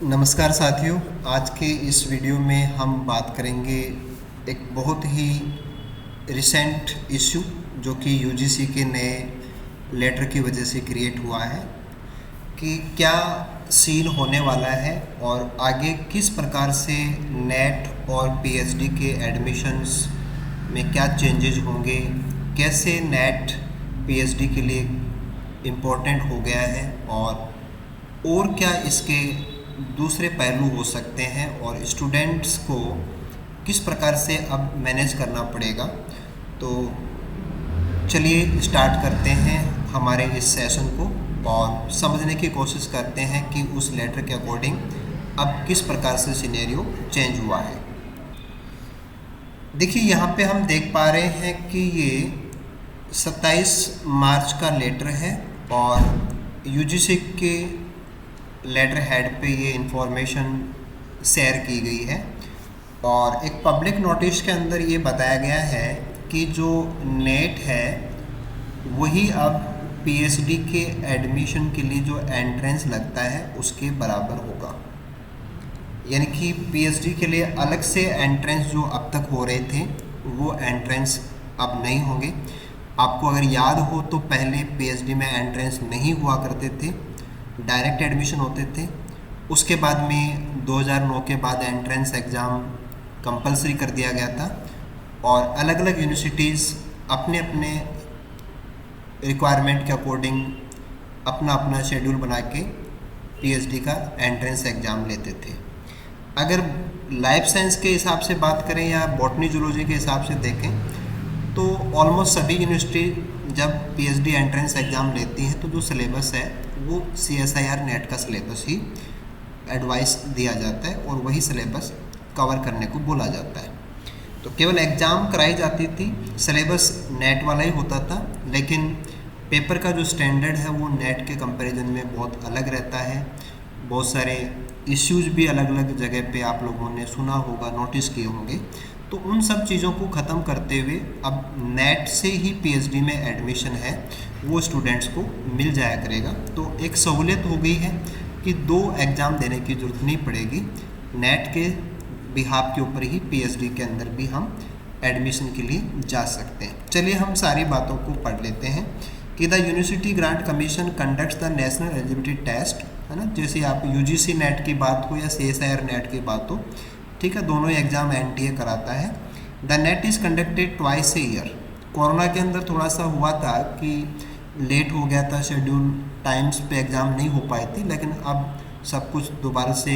नमस्कार साथियों। आज के इस वीडियो में हम बात करेंगे एक बहुत ही रिसेंट इशू जो कि यूजीसी के नए लेटर की वजह से क्रिएट हुआ है कि क्या सीन होने वाला है और आगे किस प्रकार से नेट और पीएचडी के एडमिशन्स में क्या चेंजेस होंगे, कैसे नेट पीएचडी के लिए इम्पोर्टेंट हो गया है और क्या इसके दूसरे पहलू हो सकते हैं और स्टूडेंट्स को किस प्रकार से अब मैनेज करना पड़ेगा। तो चलिए स्टार्ट करते हैं हमारे इस सेशन को और समझने की कोशिश करते हैं कि उस लेटर के अकॉर्डिंग अब किस प्रकार से सिनेरियो चेंज हुआ है। देखिए यहाँ पे हम देख पा रहे हैं कि ये 27 मार्च का लेटर है और यूजीसी के लेटर हेड पे ये इंफॉर्मेशन शेयर की गई है और एक पब्लिक नोटिस के अंदर ये बताया गया है कि जो नेट है वही अब पीएचडी के एडमिशन के लिए जो एंट्रेंस लगता है उसके बराबर होगा। यानी कि पीएचडी के लिए अलग से एंट्रेंस जो अब तक हो रहे थे वो एंट्रेंस अब नहीं होंगे। आपको अगर याद हो तो पहले पीएचडी में एंट्रेंस नहीं हुआ करते थे, डायरेक्ट एडमिशन होते थे। उसके बाद में 2009 के बाद एंट्रेंस एग्ज़ाम कंपलसरी कर दिया गया था और अलग अलग यूनिवर्सिटीज़ अपने अपने रिक्वायरमेंट के अकॉर्डिंग अपना अपना शेड्यूल बना के पीएचडी का एंट्रेंस एग्ज़ाम लेते थे। अगर लाइफ साइंस के हिसाब से बात करें या बॉटनी जूलॉजी के हिसाब से देखें तो ऑलमोस्ट सभी यूनिवर्सिटी जब पीएचडी एंट्रेंस एग्ज़ाम लेती हैं तो जो सिलेबस है वो CSIR नेट का सिलेबस ही एडवाइस दिया जाता है और वही सिलेबस कवर करने को बोला जाता है। तो केवल एग्ज़ाम कराई जाती थी, सिलेबस नेट वाला ही होता था, लेकिन पेपर का जो स्टैंडर्ड है वो नेट के कंपैरिजन में बहुत अलग रहता है। बहुत सारे इश्यूज भी अलग अलग जगह पे आप लोगों ने सुना होगा, नोटिस किए होंगे। तो उन सब चीज़ों को ख़त्म करते हुए अब नेट से ही पीएचडी में एडमिशन है वो स्टूडेंट्स को मिल जाया करेगा। तो एक सहूलियत हो गई है कि 2 एग्ज़ाम देने की ज़रूरत नहीं पड़ेगी। नेट के बिहाफ के ऊपर ही पीएचडी के अंदर भी हम एडमिशन के लिए जा सकते हैं। चलिए हम सारी बातों को पढ़ लेते हैं कि the university grant commission conducts the national eligibility test, है ना। जैसे आप यूजीसी नेट की बात हो या CSIR नेट की बात हो, ठीक है, दोनों ही एग्ज़ाम NTA कराता है। The net is conducted twice a year. Corona के अंदर थोड़ा सा हुआ था कि लेट हो गया था शेड्यूल, टाइम्स पे एग्ज़ाम नहीं हो पाए थे, लेकिन अब सब कुछ दोबारा से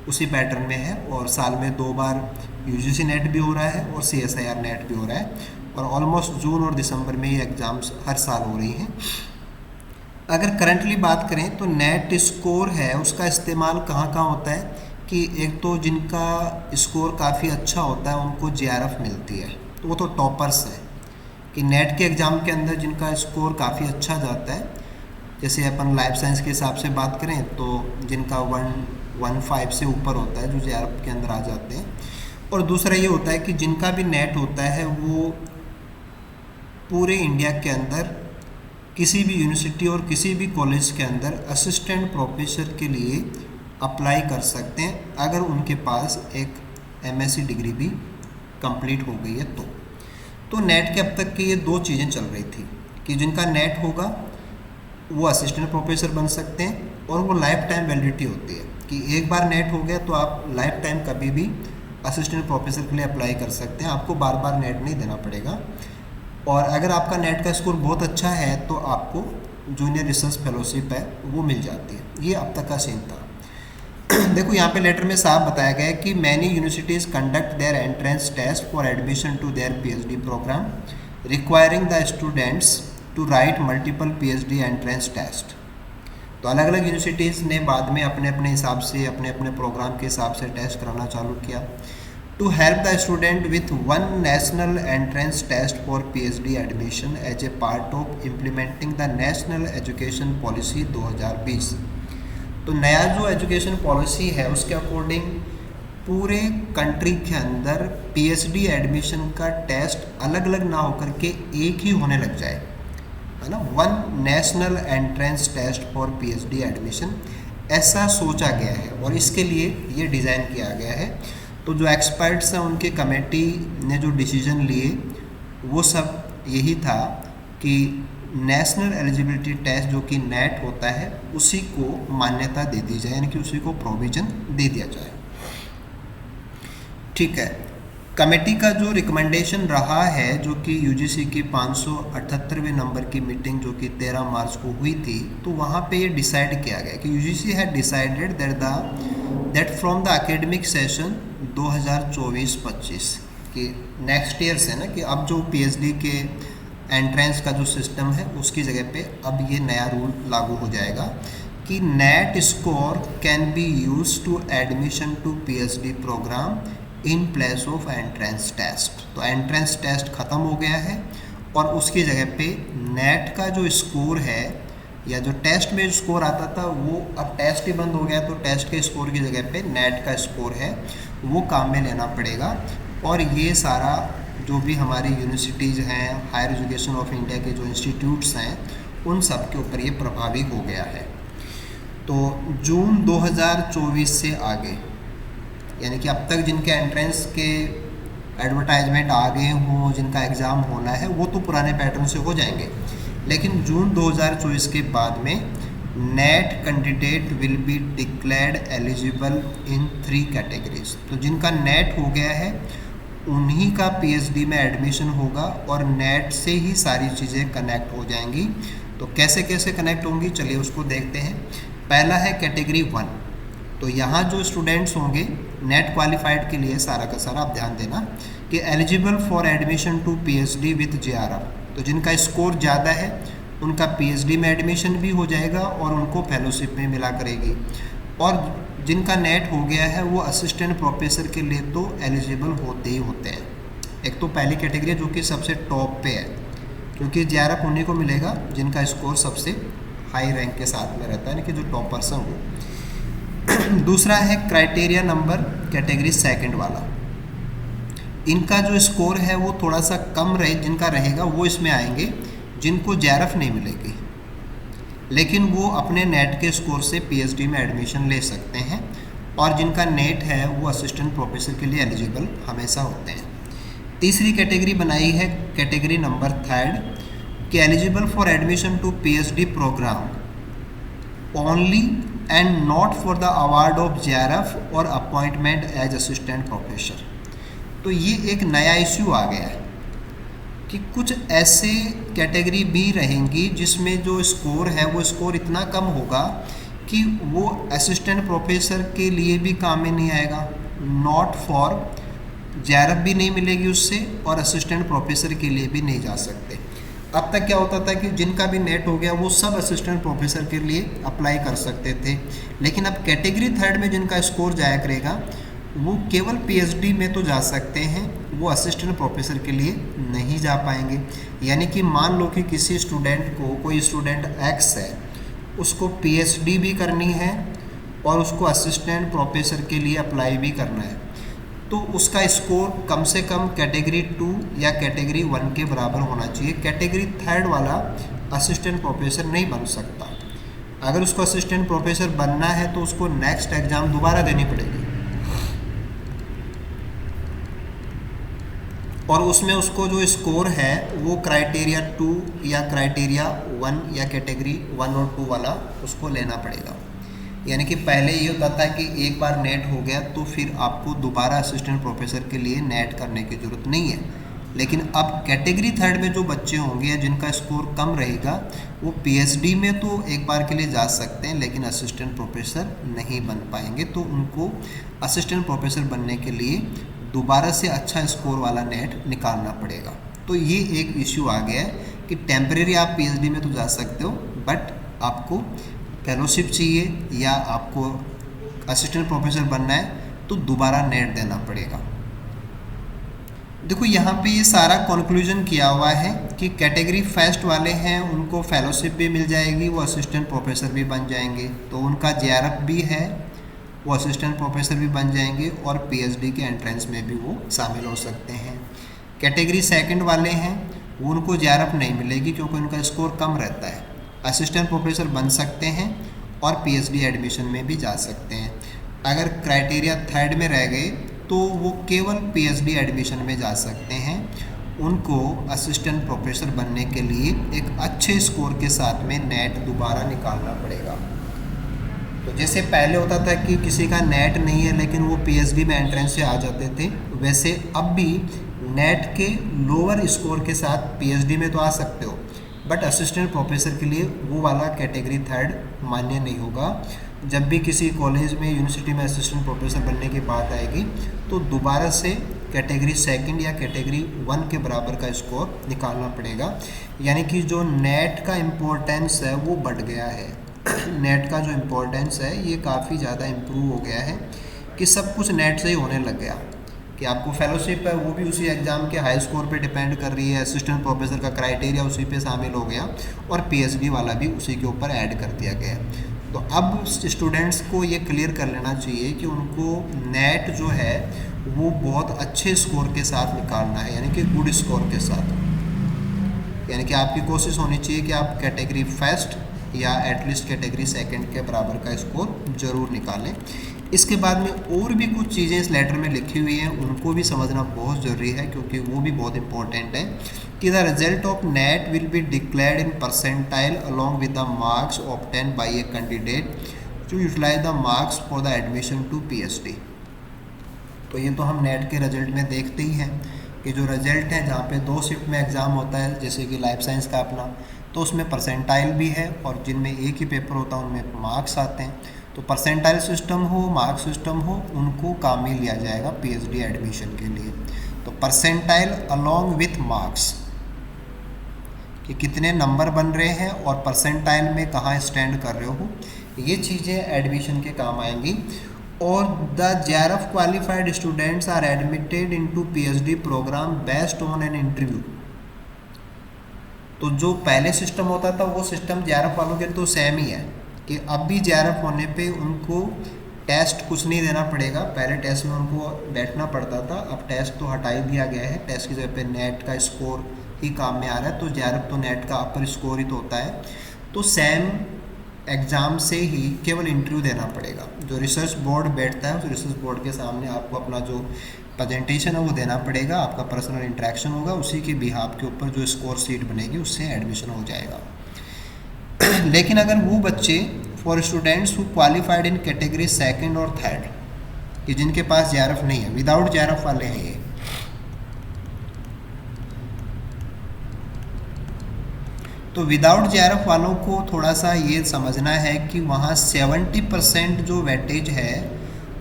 उसी पैटर्न में है और साल में 2 बार यूजीसी नेट भी हो रहा है और CSIR नेट भी हो रहा है और ऑलमोस्ट जून और दिसंबर में ये एग्ज़ाम्स हर साल हो रही हैं। अगर करंटली बात करें तो नेट स्कोर है उसका इस्तेमाल कहाँ कहाँ होता है कि एक तो जिनका स्कोर काफ़ी अच्छा होता है उनको JRF मिलती है, तो वो तो टॉपर्स हैं कि नेट के एग्ज़ाम के अंदर जिनका स्कोर काफ़ी अच्छा जाता है, जैसे अपन लाइफ साइंस के हिसाब से बात करें तो जिनका 115 से ऊपर होता है जो JRF के अंदर आ जाते हैं। और दूसरा ये होता है कि जिनका भी नेट होता है वो पूरे इंडिया के अंदर किसी भी यूनिवर्सिटी और किसी भी कॉलेज के अंदर असिस्टेंट प्रोफेसर के लिए अप्लाई कर सकते हैं अगर उनके पास एक MSc डिग्री भी कंप्लीट हो गई है। तो नेट के अब तक की ये 2 चीज़ें चल रही थी कि जिनका नेट होगा वो असिस्टेंट प्रोफेसर बन सकते हैं और वो लाइफ टाइम वैलिडिटी होती है कि एक बार नेट हो गया तो आप लाइफ टाइम कभी भी असिस्टेंट प्रोफेसर के लिए अप्लाई कर सकते हैं, आपको बार बार नेट नहीं देना पड़ेगा। और अगर आपका नेट का स्कोर बहुत अच्छा है तो आपको जूनियर रिसर्च फेलोशिप है वो मिल जाती है। ये अब तक का सीन था। देखो यहाँ पे लेटर में साफ बताया गया है कि many universities conduct their entrance test for admission to their PhD programme requiring the students to write multiple PhD entrance test. तो अलग अलग यूनिवर्सिटीज़ ने बाद में अपने अपने हिसाब से अपने अपने प्रोग्राम के हिसाब से टेस्ट कराना चालू किया to help the student with 1 national entrance test for PhD admission as a part of implementing the national education policy 2020। तो नया जो एजुकेशन पॉलिसी है उसके अकॉर्डिंग पूरे कंट्री के अंदर पीएचडी एडमिशन का टेस्ट अलग अलग ना होकर के एक ही होने लग जाए, है ना। 1 national entrance test for PhD admission ऐसा सोचा गया है और इसके लिए ये डिज़ाइन किया गया है। तो जो एक्सपर्ट्स हैं उनके कमेटी ने जो डिसीजन लिए वो सब यही था कि नेशनल एलिजिबिलिटी टेस्ट जो कि नेट होता है उसी को मान्यता दे दी जाए, यानी कि उसी को प्रोविज़न दे दिया जाए। ठीक है, कमेटी का जो रिकमेंडेशन रहा है जो कि यूजीसी की 578वें नंबर की मीटिंग जो कि 13 मार्च को हुई थी, तो वहाँ पे ये डिसाइड किया गया कि UGC had decided that from the academic session 2024-25 कि नेक्स्ट ईयर से ना कि अब जो पीएचडी के एंट्रेंस का जो सिस्टम है उसकी जगह पे अब ये नया रूल लागू हो जाएगा कि NET score can be use to admission to PhD programme in place of entrance test. तो एंट्रेंस टेस्ट ख़त्म हो गया है और उसकी जगह पे नेट का जो स्कोर है या जो टेस्ट में स्कोर आता था वो अब टेस्ट ही बंद हो गया, तो टेस्ट के स्कोर की जगह पे नेट का स्कोर है वो काम में लेना पड़ेगा। और ये सारा जो भी हमारी यूनिवर्सिटीज़ हैं, हायर एजुकेशन ऑफ इंडिया के जो इंस्टीट्यूट्स हैं, उन सब के ऊपर ये प्रभावी हो गया है। तो जून 2024 से आगे, यानी कि अब तक जिनके एंट्रेंस के एडवर्टाइजमेंट आ गए हों, जिनका एग्ज़ाम होना है, वो तो पुराने पैटर्न से हो जाएंगे, लेकिन जून 2024 के बाद में net candidate will be declared eligible in 3 categories. तो जिनका नेट हो गया है उन्हीं का पीएचडी में एडमिशन होगा और नेट से ही सारी चीज़ें कनेक्ट हो जाएंगी। तो कैसे कैसे कनेक्ट होंगी, चलिए उसको देखते हैं। पहला है कैटेगरी 1। तो यहाँ जो स्टूडेंट्स होंगे नेट क्वालिफाइड के लिए, सारा का सारा आप ध्यान देना कि eligible for admission to PhD with JRF. तो जिनका स्कोर ज़्यादा है उनका पीएचडी में एडमिशन भी हो जाएगा और उनको फेलोशिप में मिला करेगी। और जिनका नेट हो गया है वो असिस्टेंट प्रोफेसर के लिए तो एलिजिबल होते ही होते हैं। एक तो पहली कैटेगरी जो कि सबसे टॉप पे है, क्योंकि जेआरएफ उन्हीं को मिलेगा जिनका स्कोर सबसे हाई रैंक के साथ में रहता है, यानी कि जो टॉपर्स हैं वो। दूसरा है क्राइटेरिया नंबर कैटेगरी 2 वाला। इनका जो स्कोर है वो थोड़ा सा कम रहे, जिनका रहेगा वो इसमें आएंगे, जिनको जेआरएफ नहीं मिलेगी, लेकिन वो अपने नेट के स्कोर से पीएचडी में एडमिशन ले सकते हैं। और जिनका नेट है वो असिस्टेंट प्रोफेसर के लिए एलिजिबल हमेशा होते हैं। तीसरी कैटेगरी बनाई है कैटेगरी नंबर 3 कि eligible for admission to PhD programme only and not for the award of JRF और अपॉइंटमेंट एज असिस्टेंट प्रोफेसर। तो ये एक नया इश्यू आ गया है कि कुछ ऐसे कैटेगरी भी रहेंगी जिसमें जो स्कोर है वो स्कोर इतना कम होगा कि वो असिस्टेंट प्रोफेसर के लिए भी काम में नहीं आएगा, नॉट फॉर जेआरएफ भी नहीं मिलेगी उससे और असिस्टेंट प्रोफेसर के लिए भी नहीं जा सकते। अब तक क्या होता था कि जिनका भी नेट हो गया वो सब असिस्टेंट प्रोफेसर के लिए अप्लाई कर सकते थे, लेकिन अब कैटेगरी 3 में जिनका स्कोर जाया करेगा वो केवल पीएचडी में तो जा सकते हैं, वो असिस्टेंट प्रोफेसर के लिए नहीं जा पाएंगे। यानी कि मान लो कि किसी स्टूडेंट को, कोई स्टूडेंट एक्स है, उसको पीएचडी भी करनी है और उसको असिस्टेंट प्रोफेसर के लिए अप्लाई भी करना है, तो उसका स्कोर कम से कम कैटेगरी 2 या कैटेगरी 1 के बराबर होना चाहिए। कैटेगरी 3 वाला असिस्टेंट प्रोफेसर नहीं बन सकता। अगर उसको असिस्टेंट प्रोफेसर बनना है तो उसको नेक्स्ट एग्ज़ाम दोबारा देनी पड़ेगी और उसमें उसको जो स्कोर है वो क्राइटेरिया 2 या क्राइटेरिया 1 या कैटेगरी 1 और 2 वाला उसको लेना पड़ेगा। यानी कि पहले ये होता था कि एक बार नेट हो गया तो फिर आपको दोबारा असिस्टेंट प्रोफेसर के लिए नेट करने की ज़रूरत नहीं है, लेकिन अब कैटेगरी 3 में जो बच्चे होंगे या जिनका स्कोर कम रहेगा वो पीएचडी में तो एक बार के लिए जा सकते हैं, लेकिन असिस्टेंट प्रोफेसर नहीं बन पाएंगे। तो उनको असिस्टेंट प्रोफेसर बनने के लिए दोबारा से अच्छा स्कोर वाला नेट निकालना पड़ेगा। तो ये एक इश्यू आ गया है कि टेम्परेरी आप पीएचडी में तो जा सकते हो, बट आपको फेलोशिप चाहिए या आपको असिस्टेंट प्रोफेसर बनना है तो दोबारा नेट देना पड़ेगा। देखो यहाँ पे ये सारा कंक्लूजन किया हुआ है कि कैटेगरी फर्स्ट वाले हैं उनको फेलोशिप भी मिल जाएगी, वो असिस्टेंट प्रोफेसर भी बन जाएंगे, तो उनका जेआरएफ भी है, वो असिस्टेंट प्रोफेसर भी बन जाएंगे और पीएचडी के एंट्रेंस में भी वो शामिल हो सकते हैं। कैटेगरी 2 वाले हैं वो उनको जेआरएफ नहीं मिलेगी क्योंकि उनका स्कोर कम रहता है, असिस्टेंट प्रोफेसर बन सकते हैं और पीएचडी एडमिशन में भी जा सकते हैं। अगर क्राइटेरिया थर्ड में रह गए तो वो केवल पीएचडी एडमिशन में जा सकते हैं। उनको असिस्टेंट प्रोफेसर बनने के लिए एक अच्छे स्कोर के साथ में नेट दोबारा निकालना पड़ेगा। तो जैसे पहले होता था कि किसी का नेट नहीं है लेकिन वो पीएचडी में एंट्रेंस से आ जाते थे, वैसे अब भी नेट के लोअर स्कोर के साथ पीएचडी में तो आ सकते हो, बट असिस्टेंट प्रोफेसर के लिए वो वाला कैटेगरी थर्ड मान्य नहीं होगा। जब भी किसी कॉलेज में यूनिवर्सिटी में असिस्टेंट प्रोफेसर बनने की बात आएगी तो दोबारा से कैटेगरी सेकंड या कैटेगरी वन के बराबर का स्कोर निकालना पड़ेगा। यानी कि जो नेट का इम्पोर्टेंस है वो बढ़ गया है। नेट का जो इम्पोर्टेंस है ये काफ़ी ज़्यादा इम्प्रूव हो गया है कि सब कुछ नेट से ही होने लग गया, कि आपको फेलोशिप है वो भी उसी एग्ज़ाम के हाई स्कोर पे डिपेंड कर रही है, असिस्टेंट प्रोफेसर का क्राइटेरिया उसी पे शामिल हो गया और पीएचडी वाला भी उसी के ऊपर ऐड कर दिया गया। तो अब स्टूडेंट्स को ये क्लियर कर लेना चाहिए कि उनको नेट जो है वो बहुत अच्छे स्कोर के साथ निकालना है, यानी कि गुड स्कोर के साथ। यानी कि आपकी कोशिश होनी चाहिए कि आप कैटेगरी फर्स्ट या एटलीस्ट कैटेगरी सेकंड के बराबर का स्कोर ज़रूर निकालें। इसके बाद में और भी कुछ चीज़ें इस लेटर में लिखी हुई हैं, उनको भी समझना बहुत ज़रूरी है क्योंकि वो भी बहुत इंपॉर्टेंट है कि the result of NET will be declared in percentile along with the marks obtain by a candidate to utilise the marks for the admission to PhD. तो ये तो हम नेट के रिजल्ट में देखते ही हैं कि जो रिजल्ट है जहाँ पे 2 शिफ्ट में एग्ज़ाम होता है, जैसे कि लाइफ साइंस का अपना, तो उसमें परसेंटाइल भी है और जिनमें एक ही पेपर होता है उनमें मार्क्स आते हैं। तो परसेंटाइल सिस्टम हो, मार्क्स सिस्टम हो, उनको काम में लिया जाएगा पीएचडी एडमिशन के लिए। तो परसेंटाइल अलॉन्ग विथ मार्क्स कि कितने नंबर बन रहे हैं और परसेंटाइल में कहाँ स्टैंड कर रहे हो, ये चीज़ें एडमिशन के काम आएंगी। और the JRF qualified students are admitted into PhD programme based on an interview. तो जो पहले सिस्टम होता था वो सिस्टम जेआरएफ वालों के तो सेम ही है कि अब भी जेआरएफ होने पे उनको टेस्ट कुछ नहीं देना पड़ेगा। पहले टेस्ट में उनको बैठना पड़ता था, अब टेस्ट तो हटा ही दिया गया है। टेस्ट की जगह पे नेट का स्कोर ही काम में आ रहा है। तो जेआरएफ तो नेट का अपर स्कोर ही तो होता है। तो सेम एग्ज़ाम से ही केवल इंटरव्यू देना पड़ेगा। जो रिसर्च बोर्ड बैठता है उस रिसर्च बोर्ड के सामने आपको अपना जो प्रेजेंटेशन है वो देना पड़ेगा, आपका पर्सनल इंटरेक्शन होगा, उसी के बिहाफ के ऊपर जो स्कोर सीट बनेगी उससे एडमिशन हो जाएगा। लेकिन अगर वो बच्चे for students who qualified in category second और थर्ड, कि जिनके पास जेआरएफ नहीं है, विदाउट जेआरएफ वाले हैं ये, तो विदाउट जेआरएफ वालों को थोड़ा सा ये समझना है कि वहाँ 70% जो वेटेज है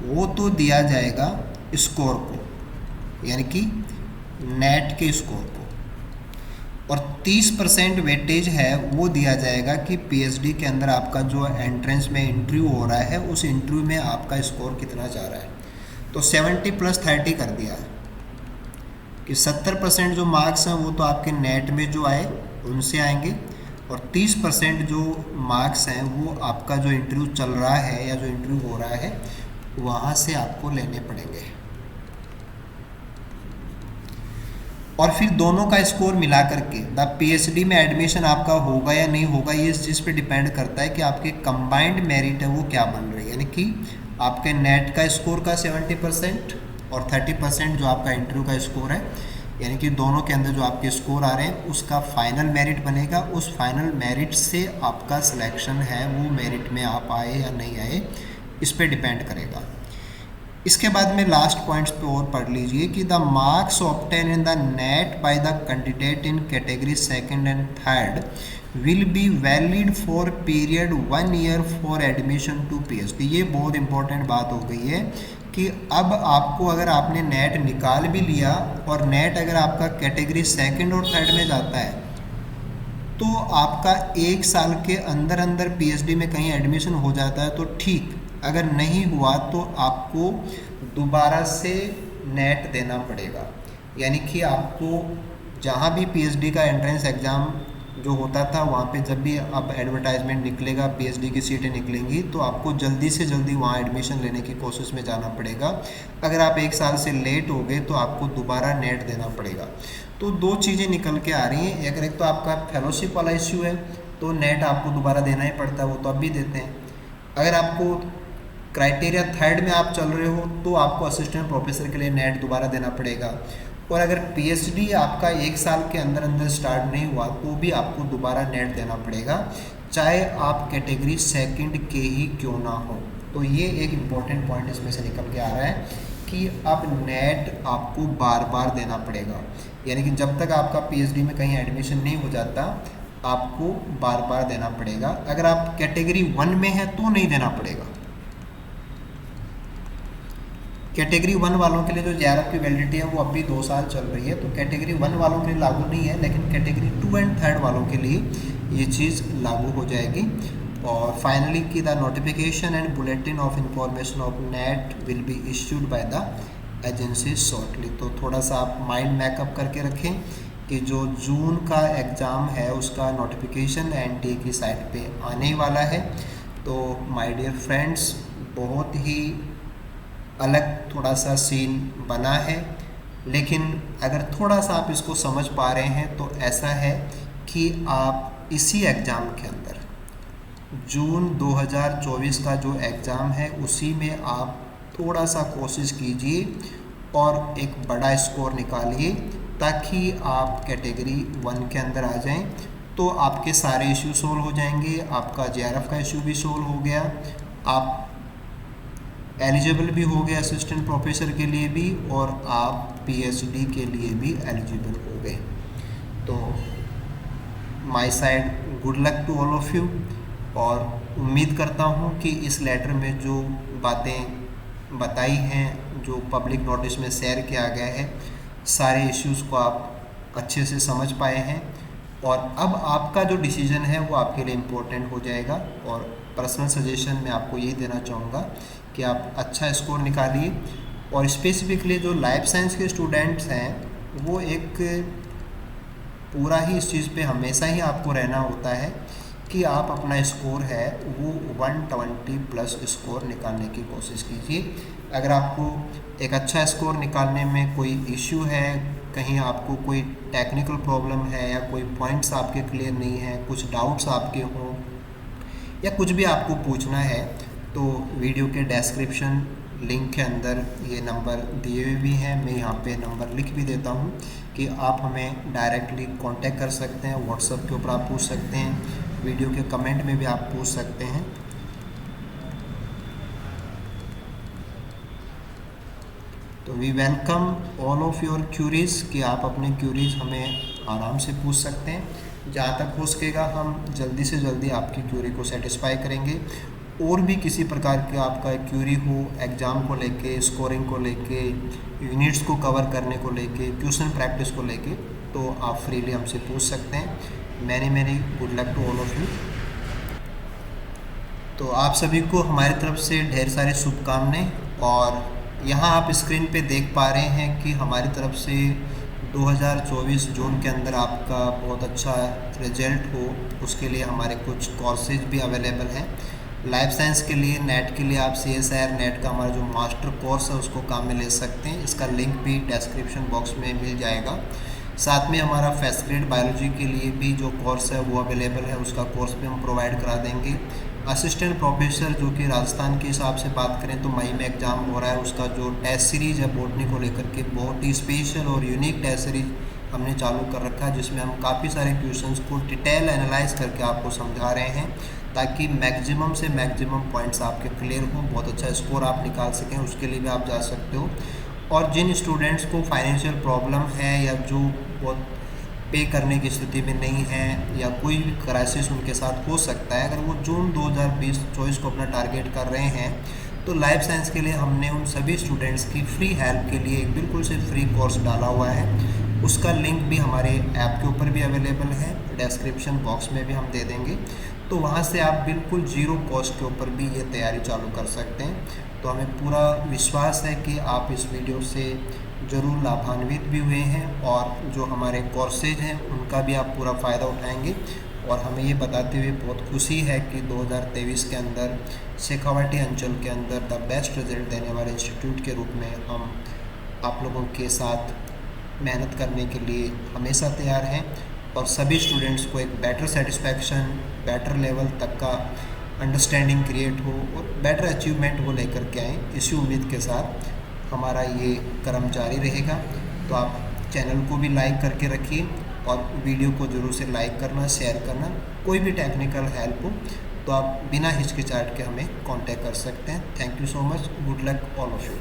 वो तो दिया जाएगा स्कोर को, यानी कि नेट के स्कोर को, और 30% वेटेज है वो दिया जाएगा कि पीएचडी के अंदर आपका जो एंट्रेंस में इंटरव्यू हो रहा है उस इंटरव्यू में आपका स्कोर कितना जा रहा है। तो 70 + 30 कर दिया है कि 70% जो मार्क्स हैं वो तो आपके नेट में जो आए उनसे आएंगे और 30% जो मार्क्स हैं वो आपका जो इंटरव्यू चल रहा है या जो इंटरव्यू हो रहा है वहाँ से आपको लेने पड़ेंगे। और फिर दोनों का स्कोर मिला करके द पीएचडी में एडमिशन आपका होगा या नहीं होगा, ये इस चीज़ पे डिपेंड करता है कि आपके कंबाइंड मेरिट है वो क्या बन रही है। यानी कि आपके नेट का स्कोर का 70% और 30% जो आपका इंटरव्यू का स्कोर है, यानी कि दोनों के अंदर जो आपके स्कोर आ रहे हैं उसका फाइनल मेरिट बनेगा। उस फाइनल मेरिट से आपका सिलेक्शन है, वो मेरिट में आप आए या नहीं आए, इस पे डिपेंड करेगा। इसके बाद में लास्ट पॉइंट्स पे और पढ़ लीजिए कि the marks obtain in the NET by the candidate in category second and third will be valid for period 1 year for admission to PhD. ये बहुत इंपॉर्टेंट बात हो गई है कि अब आपको अगर आपने नेट निकाल भी लिया और नेट अगर आपका कैटेगरी सेकंड और थर्ड में जाता है तो आपका 1 साल के अंदर अंदर पीएचडी में कहीं एडमिशन हो जाता है तो ठीक, अगर नहीं हुआ तो आपको दोबारा से नेट देना पड़ेगा। यानी कि आपको जहाँ भी पीएचडी का एंट्रेंस एग्ज़ाम जो होता था वहाँ पे जब भी अब एडवर्टाइजमेंट निकलेगा, पीएचडी की सीटें निकलेंगी, तो आपको जल्दी से जल्दी वहाँ एडमिशन लेने की कोशिश में जाना पड़ेगा। अगर आप 1 साल से लेट हो गए तो आपको दोबारा नेट देना पड़ेगा। तो 2 चीज़ें निकल के आ रही हैं। अगर एक तो आपका फेलोशिप वाला इश्यू है तो नेट आपको दोबारा देना ही पड़ता है, वो तो अब भी देते हैं। अगर आपको क्राइटेरिया थर्ड में आप चल रहे हो तो आपको असिस्टेंट प्रोफेसर के लिए नेट दोबारा देना पड़ेगा। और अगर पीएचडी आपका 1 साल के अंदर अंदर स्टार्ट नहीं हुआ तो भी आपको दोबारा नेट देना पड़ेगा, चाहे आप कैटेगरी सेकंड के ही क्यों ना हो। तो ये एक इम्पॉर्टेंट पॉइंट इसमें से निकल के आ रहा है कि अब नेट आपको बार बार देना पड़ेगा, यानी कि जब तक आपका पीएचडी में कहीं एडमिशन नहीं हो जाता आपको बार बार देना पड़ेगा। अगर आप कैटेगरी 1 में है तो नहीं देना पड़ेगा। कैटेगरी 1 वालों के लिए जो जेआरएफ की वैलिडिटी है वो अभी 2 साल चल रही है, तो कैटेगरी 1 वालों के लिए लागू नहीं है, लेकिन कैटेगरी 2 एंड 3 वालों के लिए ये चीज़ लागू हो जाएगी। और फाइनली कि the notification and bulletin of information of NET will be issued by the agency shortly. तो थोड़ा सा आप माइंड मैकअप करके रखें कि जो जून का एग्ज़ाम है उसका नोटिफिकेशन एनटीए की साइट पे आने वाला है। तो माय डियर फ्रेंड्स, बहुत ही अलग थोड़ा सा सीन बना है, लेकिन अगर थोड़ा सा आप इसको समझ पा रहे हैं तो ऐसा है कि आप इसी एग्ज़ाम के अंदर जून 2024 का जो एग्ज़ाम है उसी में आप थोड़ा सा कोशिश कीजिए और एक बड़ा स्कोर निकालिए ताकि आप कैटेगरी 1 के अंदर आ जाएं। तो आपके सारे इश्यू सोल्व हो जाएंगे, आपका जेआरएफ का इशू भी सोल्व हो गया, आप एलिजिबल भी हो गए असिस्टेंट प्रोफेसर के लिए भी, और आप पीएचडी के लिए भी एलिजिबल हो गए। तो my side good luck to all of you, और उम्मीद करता हूँ कि इस लेटर में जो बातें बताई हैं, जो पब्लिक नोटिस में शेयर किया गया है, सारे इश्यूज़ को आप अच्छे से समझ पाए हैं। और अब आपका जो डिसीजन है वो आपके लिए इम्पोर्टेंट हो जाएगा। और पर्सनल सजेशन मैं आपको यही देना चाहूँगा कि आप अच्छा स्कोर निकालिए। और स्पेसिफिकली जो लाइफ साइंस के स्टूडेंट्स हैं वो एक पूरा ही इस चीज़ पे हमेशा ही आपको रहना होता है कि आप अपना स्कोर है वो 120 प्लस स्कोर निकालने की कोशिश कीजिए। अगर आपको एक अच्छा स्कोर निकालने में कोई इश्यू है, कहीं आपको कोई टेक्निकल प्रॉब्लम है या कोई पॉइंट्स आपके क्लियर नहीं हैं, कुछ डाउट्स आपके हों या कुछ भी आपको पूछना है, तो वीडियो के डिस्क्रिप्शन लिंक के अंदर ये नंबर दिए हुए भी हैं। मैं यहाँ पे नंबर लिख भी देता हूँ कि आप हमें डायरेक्टली कांटेक्ट कर सकते हैं। व्हाट्सएप के ऊपर आप पूछ सकते हैं, वीडियो के कमेंट में भी आप पूछ सकते हैं। तो we welcome all of your queries कि आप अपने क्यूरीज हमें आराम से पूछ सकते हैं। जहाँ तक हो सकेगा हम जल्दी से जल्दी आपकी क्यूरी को सेटिस्फाई करेंगे। और भी किसी प्रकार की आपका क्यूरी हो एग्ज़ाम को लेके, स्कोरिंग को लेके, यूनिट्स को कवर करने को लेके, क्वेश्चन प्रैक्टिस को लेके, तो आप फ्रीली हमसे पूछ सकते हैं। Many good luck to all of you. तो आप सभी को हमारी तरफ से ढेर सारी शुभकामनाएं। और यहाँ आप स्क्रीन पे देख पा रहे हैं कि हमारी तरफ से 2024 जून के अंदर आपका बहुत अच्छा रिजल्ट हो, उसके लिए हमारे कुछ कोर्सेज भी अवेलेबल हैं। लाइफ साइंस के लिए नेट के लिए आप CSIR नेट का हमारा जो मास्टर कोर्स है उसको काम में ले सकते हैं। इसका लिंक भी डिस्क्रिप्शन बॉक्स में मिल जाएगा। साथ में हमारा फर्स्ट ग्रेड बायोलॉजी के लिए भी जो कोर्स है वो अवेलेबल है, उसका कोर्स भी हम प्रोवाइड करा देंगे। असिस्टेंट प्रोफेसर जो कि राजस्थान के हिसाब से बात करें तो मई में एग्ज़ाम हो रहा है, उसका जो टेस्ट सीरीज़ है बॉटनी को लेकर के बहुत ही स्पेशल और यूनिक टेस्ट सीरीज हमने चालू कर रखा है, जिसमें हम काफ़ी सारे क्वेश्चंस को डिटेल एनालाइज करके आपको समझा रहे हैं ताकि मैक्सिमम से मैक्सिमम पॉइंट्स आपके क्लियर हों, बहुत अच्छा स्कोर आप निकाल सकें। उसके लिए भी आप जा सकते हो। और जिन स्टूडेंट्स को फाइनेंशियल प्रॉब्लम है या जो बहुत पे करने की स्थिति में नहीं है या कोई भी क्राइसिस उनके साथ हो सकता है, अगर वो जून 2024 को अपना टारगेट कर रहे हैं, तो लाइफ साइंस के लिए हमने उन सभी स्टूडेंट्स की फ्री हेल्प के लिए एक बिल्कुल से फ्री कोर्स डाला हुआ है। उसका लिंक भी हमारे ऐप के ऊपर भी अवेलेबल है, डिस्क्रिप्शन बॉक्स में भी हम दे देंगे। तो वहाँ से आप बिल्कुल ज़ीरो कॉस्ट के ऊपर भी ये तैयारी चालू कर सकते हैं। तो हमें पूरा विश्वास है कि आप इस वीडियो से ज़रूर लाभान्वित भी हुए हैं और जो हमारे कोर्सेज हैं उनका भी आप पूरा फ़ायदा उठाएंगे। और हमें ये बताते हुए बहुत खुशी है कि 2023 के अंदर शेखावाटी अंचल के अंदर द बेस्ट रिजल्ट देने वाले इंस्टीट्यूट के रूप में हम आप लोगों के साथ मेहनत करने के लिए हमेशा तैयार हैं और सभी स्टूडेंट्स को एक बेटर सेटिस्फैक्शन, बेटर लेवल तक का अंडरस्टैंडिंग क्रिएट हो और बेटर अचीवमेंट वो लेकर के आएँ। इसी उम्मीद के साथ हमारा ये क्रम जारी रहेगा। तो आप चैनल को भी लाइक करके रखिए और वीडियो को ज़रूर से लाइक करना, शेयर करना। कोई भी टेक्निकल हेल्प हो तो आप बिना हिचकिचाहट के हमें कांटेक्ट कर सकते हैं। Thank you so much. Good luck all of you.